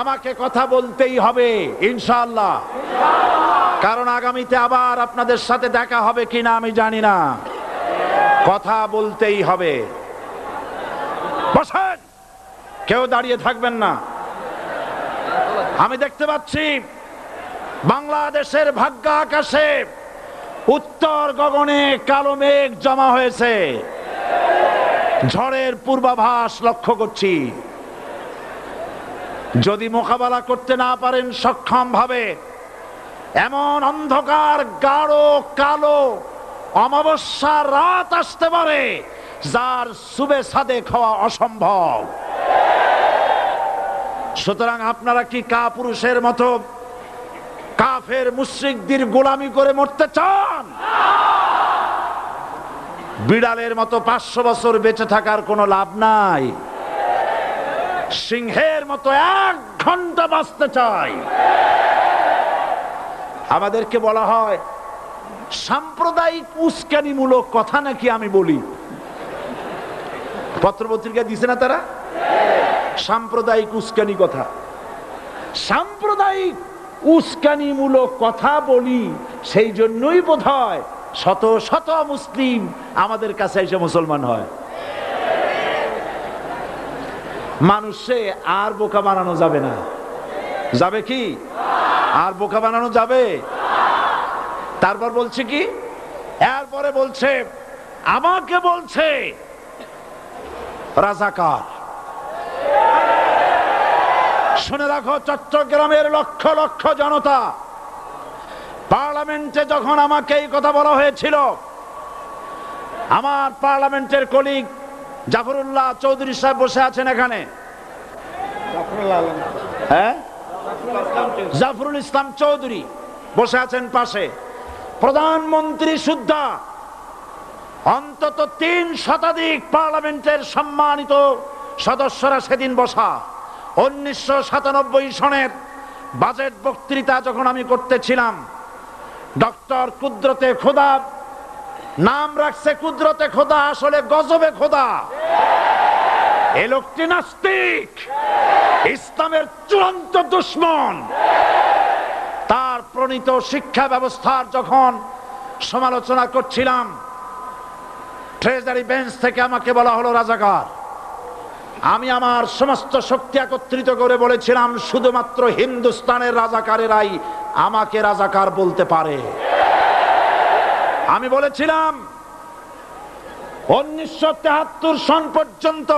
আমাকে কথা বলতেই হবে ইনশাআল্লাহ, কারণ আগামীতে আবার আপনাদের সাথে দেখা হবে কিনা আমি জানি না। কথা বলতেই হবে। বসেন, কেউ দাঁড়িয়ে থাকবেন না। আমি দেখতে পাচ্ছি বাংলাদেশের ভাগ্য আকাশে উত্তর গগনে কালো মেঘ জমা হয়েছে, ঝড়ের পূর্বাভাস লক্ষ্য করছি। যদি মোকাবেলা করতে না পারেন সক্ষম ভাবে, এমন অন্ধকার গাঢ় কালো অমাবস্যার রাত আসতে পারে যার সুবে সাদেক হওয়া অসম্ভব। সুতরাং আপনারা কি কাপুরুষের মতো কাফের মুশরিকদের গোলামি করে মরতে চান? বিড়ালের মতো 500 বছর বেঁচে থাকার কোনো লাভ নাই। সিংহের মতো 1 ঘন্টা বাঁচতে চাই। আমাদেরকে বলা হয় সাম্প্রদায়িক উস্কানিমূলক কথা নাকি আমি বলি। পত্রপত্রিকা দিছে না তারা? সাম্প্রদায়িক উস্কানি কথা, সাম্প্রদায়িক উস্কানিমূলক কথা বলি। সেই জন্যই বোধহয় শত শত মুসলিম আমাদের কাছে এসে মুসলমান হয়। মানুষে আর বোকা বানানো যাবে না। যাবে কি? আর বোকা বানানো যাবে? তারপর বলছে কি, এরপরে বলছে আমাকে বলছে রাজাকার। শুনে রাখো চট্টগ্রামের লক্ষ লক্ষ জনতা, পার্লামেন্টে যখন আমাকে এই কথা বলা হয়েছিল, আমার পার্লামেন্টের কলিগ জাফরুল্লাহ চৌধুরী সাহেব বসে আছেন এখানে, হ্যাঁ, জাফরুল ইসলাম চৌধুরী বসে আছেন পাশে, প্রধানমন্ত্রী সুদ্ধা, অন্তত 3 শতাধিক পার্লামেন্টের সম্মানিত সদস্যরা সেদিন বসা। 1997 সনের বাজেট বক্তৃতা যখন আমি করতেছিলাম, ডক্টর কুদরতে খোদা, নাম রাখছে কুদরতে খোদা, আসলে গজবে খোদা। এ লোকটি নাস্তিক, ইসলামের চূড়ান্ত দুশমন। তার প্রণীত শিক্ষা ব্যবস্থার যখন সমালোচনা করছিলাম, ট্রেজারি বেঞ্চ থেকে আমাকে বলা হলো রাজাকার। আমি আমার সমস্ত শক্তি একত্রিত করে বলেছিলাম শুধুমাত্র হিন্দুস্তানের রাজাকারেরাই আমাকে রাজাকার বলতে পারে। আমি বলেছিলাম 1973 সন পর্যন্ত